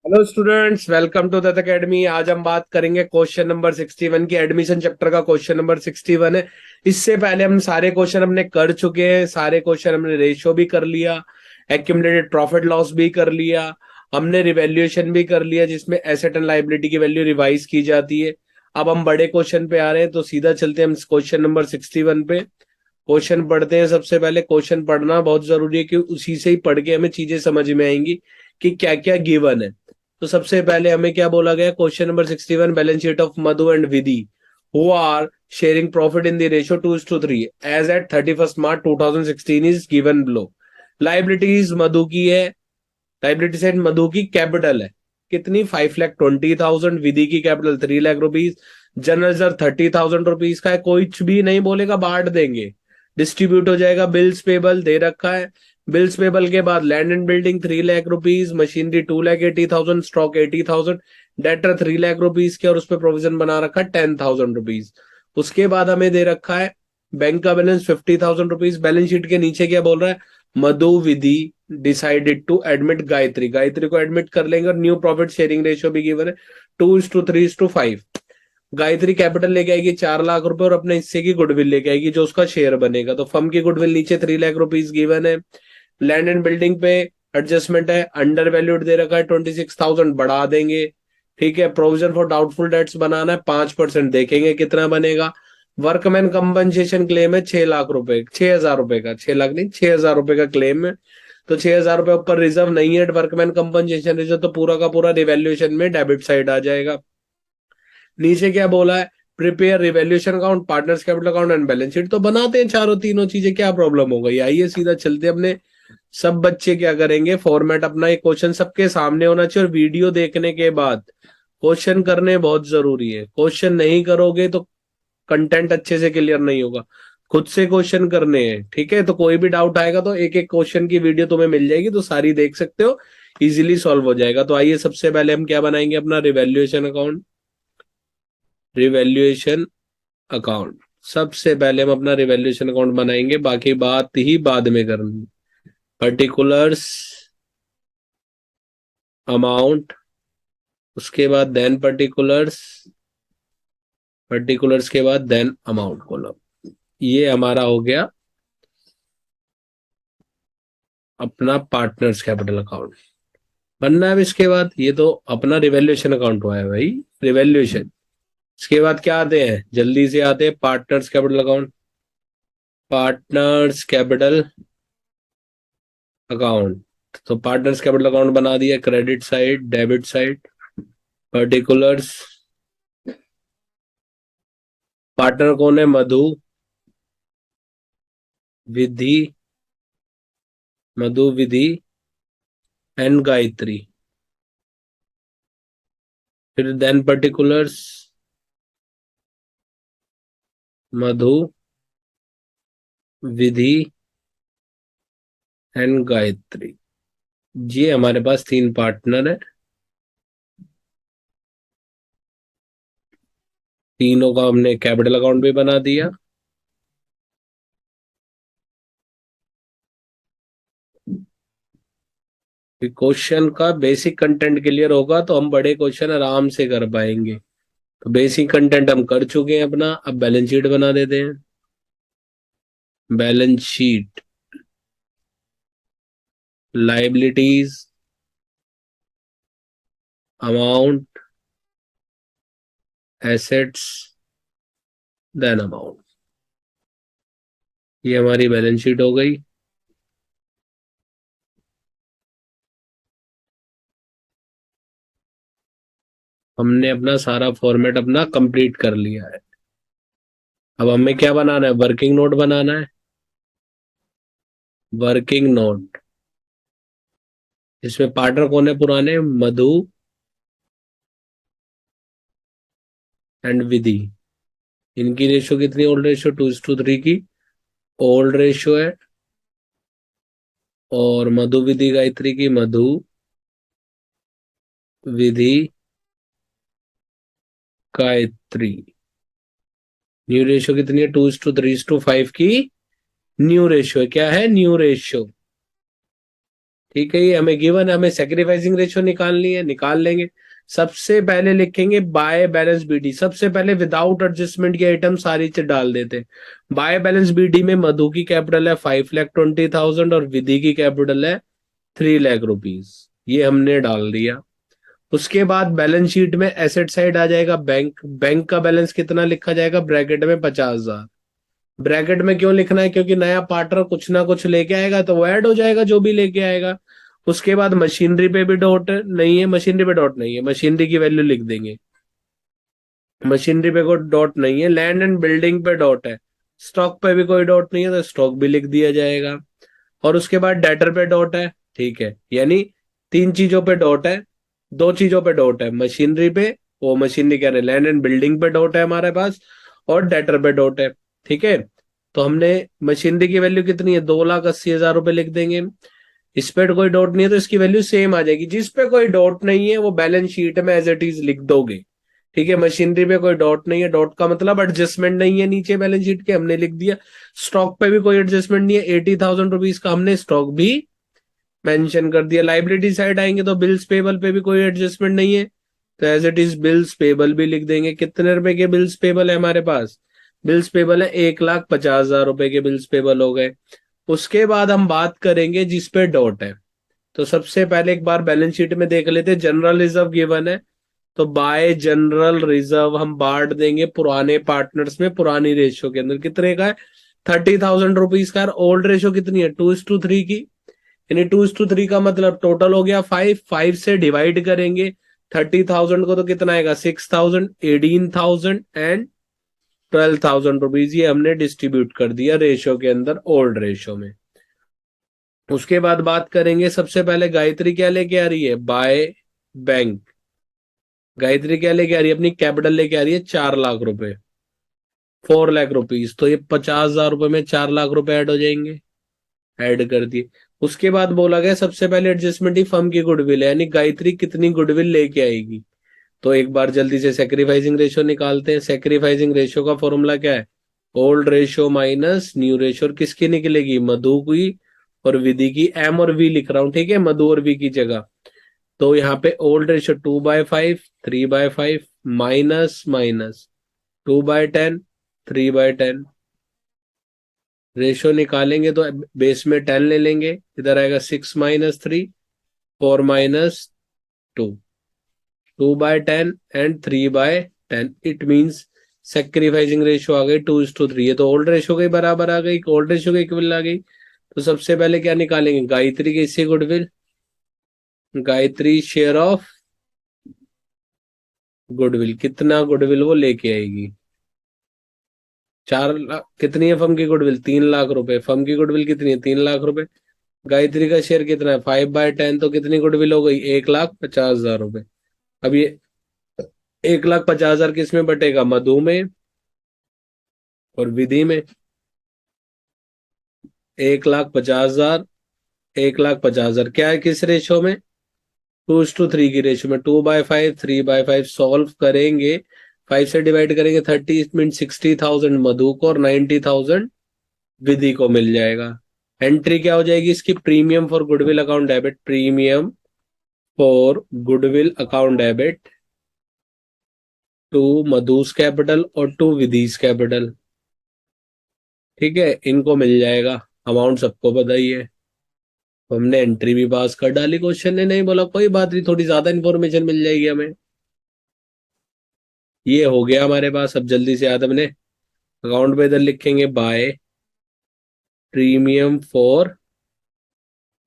Hello students, welcome to Dutt Academy. आज हम बात करेंगे क्वेश्चन नंबर 61 की। एडमिशन चैप्टर का क्वेश्चन नंबर 61 है। इससे पहले हम सारे क्वेश्चन हमने कर चुके हैं। सारे क्वेश्चन हमने रेशियो भी कर लिया, एक्यूमुलेटेड प्रॉफिट लॉस भी कर लिया, हमने रिवैल्यूएशन भी कर लिया जिसमें एसेट एंड लायबिलिटी की वैल्यू रिवाइज की जाती है। अब हम बड़े क्वेश्चन पे आ रहे हैं, तो सीधा चलते हैं हम क्वेश्चन नंबर 61 पे। क्वेश्चन पढ़ते हैं। सबसे पहले क्वेश्चन पढ़ना बहुत जरूरी है, कि उसी से ही पढ़ के हमें चीजें समझ में आएंगी कि क्या क्या गिवन है। तो सबसे पहले हमें क्या बोला गया, question number 61, balance sheet of Madhu and Vidhi who are sharing profit in the ratio 2:3 as at 31 March 2016 is given below. Liabilities Madhu की है, लाइबिलिटी साइड मधु की कैपिटल है कितनी, 5,20,000। विधि की capital 3 lakh rupees. General reserve 30,000 rupees का है। कुछ भी नहीं बोलेगा, बांट देंगे, डिस्ट्रीब्यूट हो जाएगा। बिल्स पेबल दे रखा है। बिल्स पेबल के बाद land and building 3 lakh rupees, machinery 2,80,000, stock 80,000, debtor 3 lakh rupees के, और उस पर प्रोविजन बना रखा है 10,000 रुपीज। उसके बाद हमें दे रखा है बैंक का बैलेंस 50,000 रुपीज। बैलेंस शीट के नीचे क्या बोल रहा है, Madhu Vidhi decided to admit Gayatri, Gayatri को एडमिट कर लेंगे, और न्यू प्रॉफिट शेयरिंग रेशियो भी गिवन है 2:3:5। गायत्री कैपिटल लेके आएगी 4 लाख रुपए, और अपने हिस्से की गुडविल लेके आएगी जो उसका शेयर बनेगा। तो फर्म की गुडविल नीचे 3 लाख रुपीज गिवन है। लैंड एंड बिल्डिंग पे एडजस्टमेंट है, अंडर वैल्यूड दे रखा है 26,000, बढ़ा देंगे। ठीक है। प्रोविजन फॉर डाउटफुल डेट्स बनाना है, 5% देखेंगे कितना बनेगा। वर्कमैन कंपनसेशन क्लेम है 6 लाख रुपए, 6,000 रुपए का, 6 लाख नहीं 6,000 रुपए का क्लेम है। तो 6,000 रुपए ऊपर रिजर्व नहीं है, वर्कमैन कंपनसेशन रिजर्व, तो पूरा का पूरा रिवैल्यूएशन में डेबिट साइड आ जाएगा। नीचे क्या बोला है, prepare revaluation account, partners capital account and balance sheet. तो बनाते हैं चारों तीनों चीजें, क्या प्रॉब्लम हो गई। आइए सीधा चलते हैं अपने। सब बच्चे क्या करेंगे, फॉर्मेट अपना, एक क्वेश्चन सबके सामने होना चाहिए, और वीडियो देखने के बाद क्वेश्चन करने बहुत जरूरी है। क्वेश्चन नहीं करोगे तो कंटेंट अच्छे से क्लियर नहीं होगा। खुद से क्वेश्चन करने हैं, ठीक है। तो कोई भी डाउट आएगा तो एक एक क्वेश्चन की वीडियो तुम्हें मिल जाएगी, तो सारी देख सकते हो, इजीली सॉल्व हो जाएगा। तो आइए सबसे पहले हम क्या बनाएंगे, अपना रिवैल्यूएशन अकाउंट। रिवैल्यूएशन अकाउंट सबसे पहले हम अपना रिवैल्यूएशन अकाउंट बनाएंगे, बाकी बात ही बाद में करनी। पर्टिकुलर्स, अमाउंट, उसके बाद देन पर्टिकुलर्स, पर्टिकुलर्स के बाद देन अमाउंट कॉलम। ये हमारा हो गया अपना पार्टनर्स कैपिटल अकाउंट। बनना है अब इसके बाद, ये तो अपना रिवैल्यूएशन अकाउंट हुआ है भाई, रिवैल्यूएशन। इसके बाद क्या आते हैं, जल्दी से आते हैं partners capital account. Partners capital account, तो पार्टनर्स कैपिटल अकाउंट बना दिया, credit side, debit side. Particulars, partner कौन है, मधु विधि, मधु विधि एंड गायत्री। फिर then particulars, Madhu Vidhi and Gayatri. ये हमारे पास तीन पार्टनर है, तीनों का हमने कैपिटल अकाउंट भी बना दिया। क्वेश्चन का बेसिक कंटेंट क्लियर होगा तो हम बड़े क्वेश्चन आराम से कर पाएंगे। तो बेसिक कंटेंट हम कर चुके हैं अपना, अब बैलेंस शीट बना देते हैं। Balance sheet, liabilities, amount, assets, then amount. ये हमारी बैलेंस शीट हो गई। हमने अपना सारा फॉर्मेट अपना कंप्लीट कर लिया है। अब हमें क्या बनाना है, वर्किंग नोट बनाना है। वर्किंग नोट, इसमें पार्टनर कौन है पुराने, मधु एंड विधि। इनकी रेशियो कितनी, ओल्ड रेशियो 2:3 की ओल्ड रेशियो है। और मधु विधि गायत्री की मधु विधि गायत्री, न्यू रेशियो कितनी है, 2:3:5 की न्यू रेशियो है। क्या है, न्यू रेशियो। ठीक है, ये हमें गिवन है, हमें सेक्रीफाइसिंग रेशियो निकालनी है, निकाल लेंगे। सबसे पहले लिखेंगे बाय बैलेंस बीडी, सबसे पहले विदाउट एडजस्टमेंट के आइटम सारी चीज डाल देते हैं। बाय बैलेंस बीडी में मधु की कैपिटल है 5,20,000 और विधि की कैपिटल है 3,00,000 रुपीज, ये हमने डाल दिया। उसके बाद बैलेंस शीट में एसेट साइड आ जाएगा बैंक, बैंक का बैलेंस कितना लिखा जाएगा, ब्रैकेट में 50,000। ब्रैकेट में क्यों लिखना है, क्योंकि नया पार्टनर कुछ ना कुछ लेके आएगा तो वो ऐड हो जाएगा जो भी लेके आएगा। उसके बाद मशीनरी पे भी डॉट नहीं है, मशीनरी पे डॉट नहीं है, मशीनरी की वैल्यू लिख देंगे, मशीनरी पे कोई डॉट नहीं है। लैंड एंड बिल्डिंग पे डॉट है, स्टॉक पे भी कोई डॉट नहीं है तो स्टॉक भी लिख दिया जाएगा। और उसके बाद डेटर पे डॉट है, ठीक है, यानी तीन चीजों पे डॉट है, दो चीजों पे डॉट है, मशीनरी पे, वो मशीनरी कह रहे हैं, लैंड एंड बिल्डिंग पे डॉट है हमारे पास, और डेटर पे डॉट है। ठीक है, तो हमने मशीनरी की वैल्यू कितनी है, 2,80,000 रुपये लिख देंगे। इस पे कोई डॉट नहीं है तो इसकी वैल्यू सेम आ जाएगी। जिस पे कोई डॉट नहीं है वो बैलेंस शीट में एज इट इज लिख दोगे। ठीक है, मशीनरी पे कोई डॉट नहीं है, डॉट का मतलब एडजस्टमेंट नहीं है नीचे बैलेंस शीट के, हमने लिख दिया। स्टॉक पे भी कोई एडजस्टमेंट नहीं है, 80,000 रुपीज का हमने स्टॉक भी मेंशन कर दिया। लाइबिलिटी साइड आएंगे तो बिल्स पेबल पे भी कोई एडजस्टमेंट नहीं है, तो as it is bills payable भी लिख देंगे। कितने रुपए के बिल्स पेबल है हमारे पास, बिल्स पेबल है 1,50,000 रुपए के बिल्स पेबल हो गए। उसके बाद हम बात करेंगे जिस पे डॉट है, तो सबसे पहले एक बार बैलेंस शीट में देख लेते हैं। जनरल रिजर्व गिवन है, तो बाय जनरल रिजर्व हम बांट देंगे पुराने पार्टनर्स में, पुरानी रेशियो के अंदर। कितने का है, 30,000 रुपीज का। ओल्ड रेशियो कितनी है, 2:3 की, यानी 2:3 का मतलब टोटल हो गया 5, 5 से डिवाइड करेंगे 30,000 को तो कितना आएगा, 6,000, 18,000 एंड 12,000 रुपीज, ये हमने डिस्ट्रीब्यूट कर दिया रेशियो के अंदर, ओल्ड रेशियो में। उसके बाद बात करेंगे, सबसे पहले गायत्री क्या लेके आ रही है, बाय बैंक। गायत्री क्या लेके आ रही है, अपनी कैपिटल लेके आ रही है 4,00,000 रुपए, 4,00,000 रुपीज, तो ये 50,000 रुपए में 4,00,000 रुपए ऐड हो जाएंगे, ऐड कर दिए। उसके बाद बोला गया सबसे पहले एडजस्टमेंट ही फर्म की गुडविल है, यानी गायत्री कितनी गुडविल लेके आएगी। तो एक बार जल्दी से सेक्रीफाइसिंग रेशियो निकालते हैं। सेक्रीफाइसिंग रेशियो का फॉर्मूला क्या है, old ratio minus new ratio, और किसकी निकलेगी, मधु की और विधि की। एम और वी लिख रहा हूं, ठीक है, मधु और वी की जगह। तो यहाँ पे old ratio 2/5, 3/5, minus minus 2/10, 3/10। Ratio निकालेंगे तो बेस में 10 ले लेंगे, इधर आएगा 6-3, 4-2, 2/10 and 3/10। It means sacrificing ratio आ गई 2:3, ये तो ओल्ड रेशियो के बराबर आ गई, ओल्ड रेशियो के इक्वल आ गई। तो सबसे पहले क्या निकालेंगे, गायत्री की इससे goodwill, Gayatri share of goodwill, कितना गुडविल वो लेके आएगी, 4,00,000। कितनी है फर्म की गुडविल, 3,00,000 रुपए, फर्म की गुडविल कितनी है, 3,00,000 रुपए। गायत्री का शेयर कितना है, 5/10, तो कितनी गुडविल हो गई, 1,50,000 रुपए। अब ये 1,50,000 किस में बटेगा, मधु में और विधि में। 1,50,000, 1,50,000 क्या है, किस रेशो में, 2:3 की रेशो में। 2/5, 3/5 सॉल्व करेंगे, 5 से डिवाइड करेंगे 30, मीन 60,000 मधु को और 90,000 विधि को मिल जाएगा। एंट्री क्या हो जाएगी इसकी, premium for goodwill account debit, premium for goodwill account debit to Madhu's capital और टू विधीस कैपिटल। ठीक है, इनको मिल जाएगा, अमाउंट सबको पता ही है। तो हमने एंट्री भी पास कर डाली, क्वेश्चन ने नहीं बोला कोई बात नहीं, थोड़ी ज्यादा इन्फॉर्मेशन मिल जाएगी हमें। ये हो गया हमारे पास। अब जल्दी से याद, हमने अकाउंट पे इधर लिखेंगे बाय प्रीमियम फॉर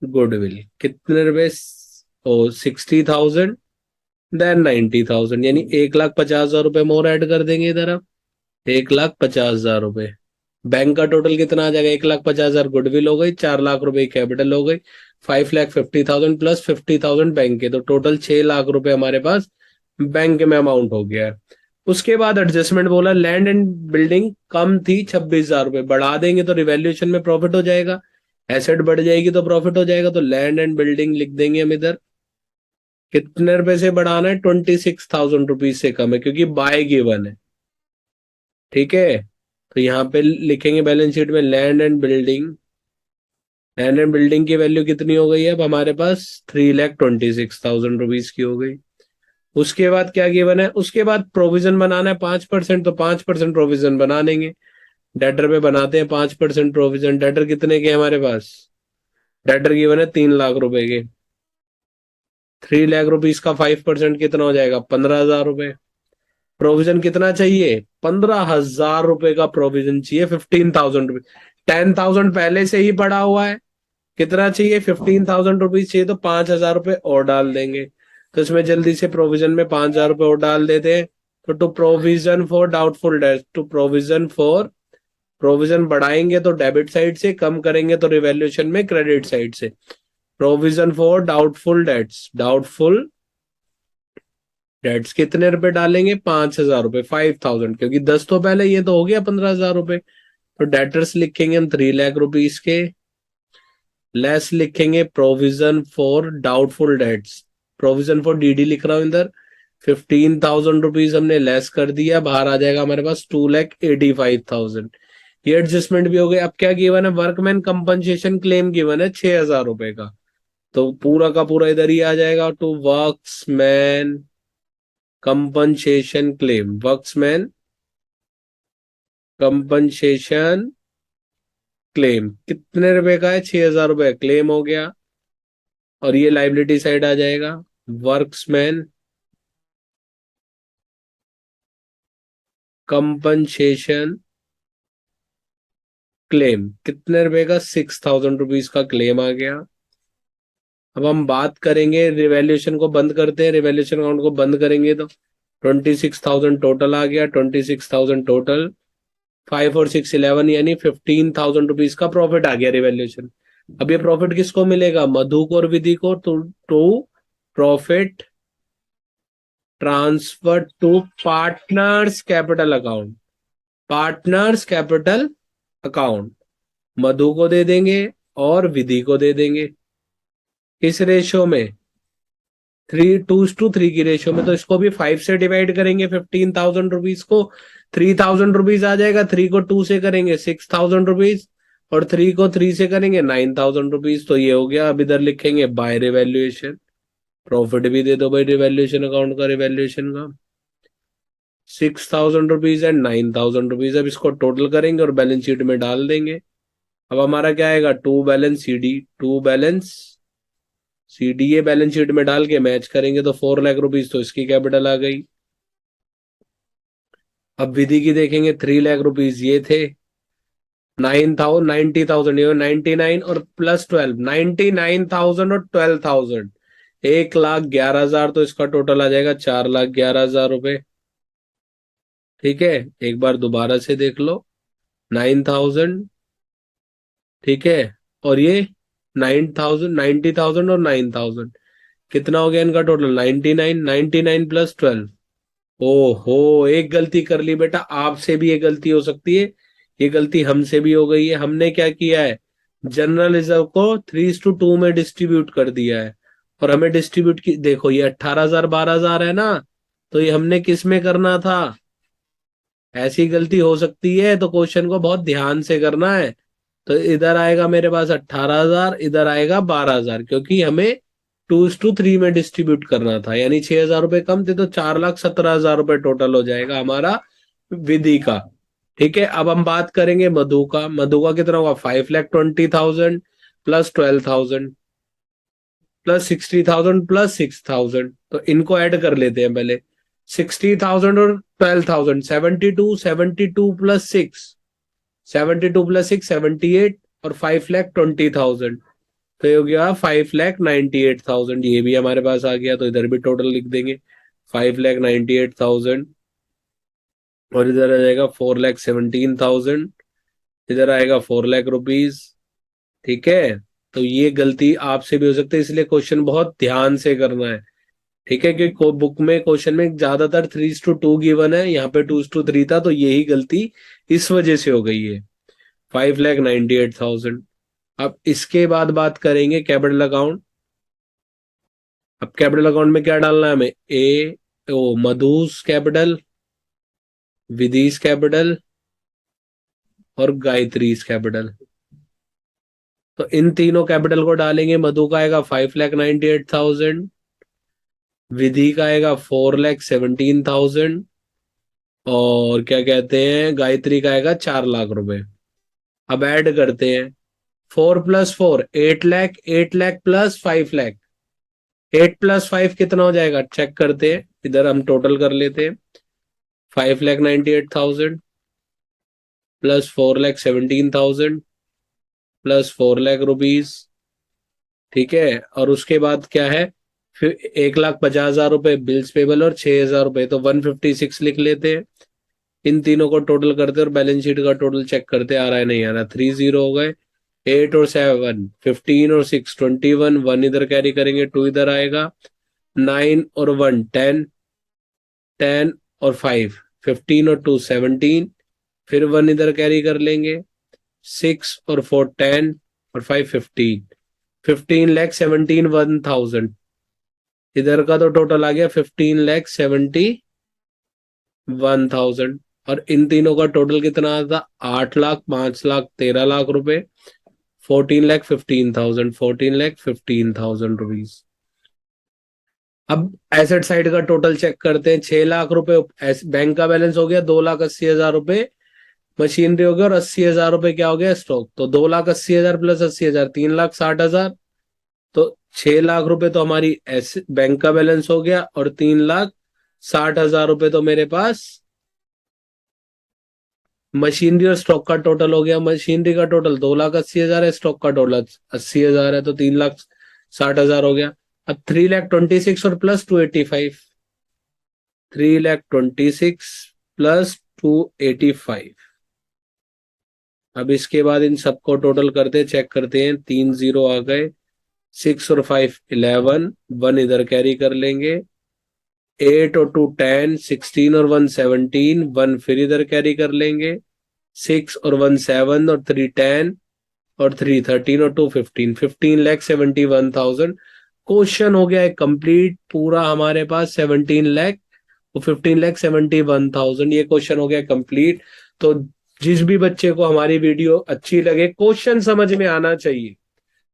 गुडविल, कितने रुपए, ओ 60,000 देन 90,000, यानी 1,50,000 रुपए मोर ऐड कर देंगे इधर। अब 1,50,000 रुपए, बैंक का टोटल कितना आ जाएगा, 1,50,000 गुडविल हो गई, 4,00,000 रुपए कैपिटल हो गई, 5,50,000 प्लस 50,000 बैंक के, तो टोटल 6,00,000 रुपए हमारे पास बैंक में अमाउंट हो गया है। उसके बाद एडजस्टमेंट बोला, लैंड एंड बिल्डिंग कम थी 26,000 रुपए, बढ़ा देंगे तो रिवैल्यूएशन में प्रॉफिट हो जाएगा, एसेट बढ़ जाएगी तो प्रॉफिट हो जाएगा, तो लैंड एंड बिल्डिंग लिख देंगे हम इधर। कितने रुपए से बढ़ाना है, 26,000 रुपीज से कम है क्योंकि बाय गिवन है। ठीक है, तो यहाँ पे लिखेंगे बैलेंस शीट में land and building land and building की वैल्यू कितनी हो गई है अब हमारे पास? 3,26,000 रुपीज की हो गई। उसके बाद क्या गिवन है? उसके बाद प्रोविजन बनाना है 5%, तो 5% प्रोविजन बना देंगे। डेटर पे बनाते हैं 5% प्रोविजन। डेटर कितने के हैं हमारे पास? डेटर गिवन है 3 लाख रुपए के। 3 लाख रुपीज का 5% कितना हो जाएगा? 15,000 रुपए। प्रोविजन कितना चाहिए? 15,000 रुपए का प्रोविजन चाहिए। 15,000 रुपए। 10,000 पहले से ही पड़ा हुआ है। कितना चाहिए? 15,000 रुपीज चाहिए, तो 5,000 रुपए और डाल देंगे। तो इसमें जल्दी से प्रोविजन में 5,000 रुपए और डाल देते हैं। तो to provision for doubtful debt, to provision for, provision बढ़ाएंगे तो डेबिट साइड से, कम करेंगे तो रिवैल्यूएशन में क्रेडिट साइड से। Provision for doubtful debts, doubtful debts कितने रुपए डालेंगे? 5,000 रुपए, 5,000, क्योंकि 10 तो पहले, ये तो हो गया 15,000 रुपए। तो डेटर्स लिखेंगे हम 3 लाख रुपीज के, लेस लिखेंगे provision for doubtful debts. Provision for DD लिख रहा हूं इधर। 15,000 रुपीज हमने लेस कर दिया, बाहर आ जाएगा हमारे पास 2,85,000। ये एडजस्टमेंट भी हो गए। अब क्या गिवन है? वर्कमैन कंपनसेशन क्लेम गिवन है 6,000 रुपए का। तो पूरा का पूरा इधर ही आ जाएगा। To workmen's compensation claim, workmen's compensation claim कितने रुपए का है? 6,000 रुपए क्लेम हो गया। और ये लाइबिलिटी साइड आ जाएगा। वर्क्समैन कंपनसेशन क्लेम कितने रुपए का? 6,000 रुपीज का क्लेम आ गया। अब हम बात करेंगे, रिवैल्यूएशन को बंद करते हैं। रिवैल्यूएशन अकाउंट को बंद करेंगे तो 26,000 टोटल आ गया। 26,000 टोटल, 5 और 6 11, यानी 15,000 रुपीज का प्रॉफिट आ गया रिवैल्यूएशन। अब ये प्रॉफिट किसको मिलेगा? मधु को और विधि को। To profit transfer to partners capital account, partners capital account Madhu को दे देंगे और विधि को दे देंगे। किस रेशो में? 3:3 की रेशो में। तो इसको भी 5 से डिवाइड करेंगे 15,000 रुपीज को। 3,000 रुपीज आ जाएगा। 3 को 2 से करेंगे 6,000 रुपीज, और 3 को 3 से करेंगे 9,000 रुपीज। तो ये हो गया। अब इधर लिखेंगे बाय रिवैल्यूएशन। प्रॉफिट भी दे दो भाई रिवैल्यूएशन अकाउंट का, रिवैल्यूएशन का 6,000 रुपीज एंड 9,000 रुपीज। अब इसको टोटल करेंगे और बैलेंस शीट में डाल देंगे। अब हमारा क्या आएगा? To balance C D, to balance C D. A balance sheet में डाल के मैच करेंगे तो 4 लाख रुपीज तो इसकी कैपिटल आ गई। अब विधि की देखेंगे। 3 लाख रुपीज ये थे। 9,000, 90,000, ये 99 और प्लस 12, 99,000 और 12,000, 1,11,000। तो इसका टोटल आ जाएगा 4,11,000 रुपए। ठीक है, एक बार दोबारा से देख लो। 9,000, ठीक है, और ये 9,000, 90,000 और 9,000, कितना हो गया इनका टोटल? 99, 99 प्लस 12। ओहो, एक गलती कर ली बेटा। आपसे भी ये गलती हो सकती है। ये गलती हमसे भी हो गई है। हमने क्या किया है? जनरल रिजर्व को 3:2 में डिस्ट्रीब्यूट कर दिया है। और हमें डिस्ट्रीब्यूट की, देखो ये 18,000 12,000 है ना, तो ये हमने किस में करना था? ऐसी गलती हो सकती है, तो क्वेश्चन को बहुत ध्यान से करना है। तो इधर आएगा मेरे पास 18,000, इधर आएगा 12,000, क्योंकि हमें 2:3 में डिस्ट्रीब्यूट करना था। यानी 6,000 रुपए कम थे, तो 4,17,000 रुपए टोटल हो जाएगा हमारा विधि का। ठीक है, अब हम बात करेंगे मधु का। मधु का कितना होगा? 5,20,000 प्लस 12,000 प्लस 60,000 प्लस 6,000। तो इनको ऐड कर लेते हैं पहले। 60,000 और 12,000, 72, 72 प्लस 6, 72 प्लस 6, 78, और 5,20,000। तो ये हो गया 5,98,000। ये भी हमारे पास आ गया, तो इधर भी टोटल लिख देंगे 5,98,000। और इधर आ जाएगा 4,17,000। इधर आएगा 4 लाख रुपीज। ठीक है, तो ये गलती आपसे भी हो सकती है, इसलिए क्वेश्चन बहुत ध्यान से करना है। ठीक है, क्योंकि बुक में क्वेश्चन में ज्यादातर 3:2 गिवन है, यहाँ पे 2:3 था, तो यही गलती इस वजह से हो गई है। 5,98,000। अब इसके बाद बात करेंगे कैपिटल अकाउंट। अब कैपिटल अकाउंट में क्या डालना है हमें? ए ओ मधुस कैपिटल, विधिस कैपिटल और गायत्रीज कैपिटल। तो इन तीनों कैपिटल को डालेंगे। मधु का आएगा 5,98,000, विधि का आएगा 4,17,000, और क्या कहते हैं गायत्री का आएगा 4 लाख रुपए। अब ऐड करते हैं, 4 + 4 8 लाख, 8 लाख प्लस 5 लाख, 8 + 5 कितना हो जाएगा चेक करते हैं, इधर हम टोटल कर लेते हैं। 5,98,000 प्लस 4,17,000 प्लस 4 लाख रुपीज, ठीक है। और उसके बाद क्या है, फिर 1,50,000 रुपए बिल्स पेबल और 6,000 रुपए, तो 156 लिख लेते हैं। इन तीनों को टोटल करते और बैलेंस शीट का टोटल चेक करते, आ रहा है नहीं आ रहा, 3 0 हो गए। 8 और 7 15 और 6 21, 1 इधर कैरी करेंगे, 2 इधर आएगा। 9 और 1 10, 10 और 5 15 और 2 17, फिर 1 इधर कैरी कर लेंगे। 6 और 4 10 और 5 15, 15,71,000 इधर का तो टोटल आ गया 15,71,000। और इन तीनों का टोटल कितना आता, 8 लाख, 5 लाख, 13 लाख रुपए, 14,15,000, 14,15,000 रुपीज। अब एसेट साइड का टोटल चेक करते हैं। 6 लाख रुपए बैंक का बैलेंस हो गया, 2,80,000 रुपए मशीनरी हो गया, और 80,000 रुपए क्या हो गया स्टॉक। तो 2,80,000 प्लस 80,000 3,60,000, तो 6 लाख रुपए तो हमारी बैंक का बैलेंस हो गया, और 3,60,000 रुपए तो मेरे पास मशीनरी और स्टॉक का टोटल हो गया। मशीनरी का टोटल 2,80,000 है, स्टॉक का टोटल 80,000 है, तो 3,60,000 हो गया। अब 3,26,000 और प्लस 285, 3,26,000 प्लस 285। अब इसके बाद इन सबको टोटल करते चेक करते हैं, 3 0 आ गए। 6 और 5 11, 1 इधर कैरी कर लेंगे। 8 और 2 10, 16 और 1 17, 1 फिर इधर कैरी कर लेंगे। 6 और 1 7 और 3 10 और 3 13 और 2 15, 15,71,000। क्वेश्चन हो गया है कंप्लीट पूरा हमारे पास, 17 लाख और 15,71,000, ये क्वेश्चन हो गया कंप्लीट। तो जिस भी बच्चे को हमारी वीडियो अच्छी लगे, क्वेश्चन समझ में आना चाहिए,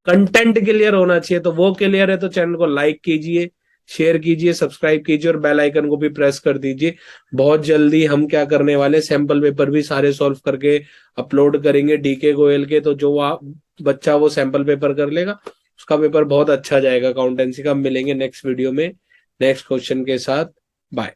कंटेंट क्लियर होना चाहिए, तो वो क्लियर है तो चैनल को लाइक कीजिए, शेयर कीजिए, सब्सक्राइब कीजिए और बेल आइकन को भी प्रेस कर दीजिए। बहुत जल्दी हम क्या करने वाले, सैंपल पेपर भी सारे सॉल्व करके अपलोड करेंगे डीके गोयल के, तो जो बच्चा वो सैंपल पेपर कर लेगा उसका पेपर बहुत अच्छा जाएगा अकाउंटेंसी का। हम मिलेंगे नेक्स्ट वीडियो में नेक्स्ट क्वेश्चन के साथ। बाय।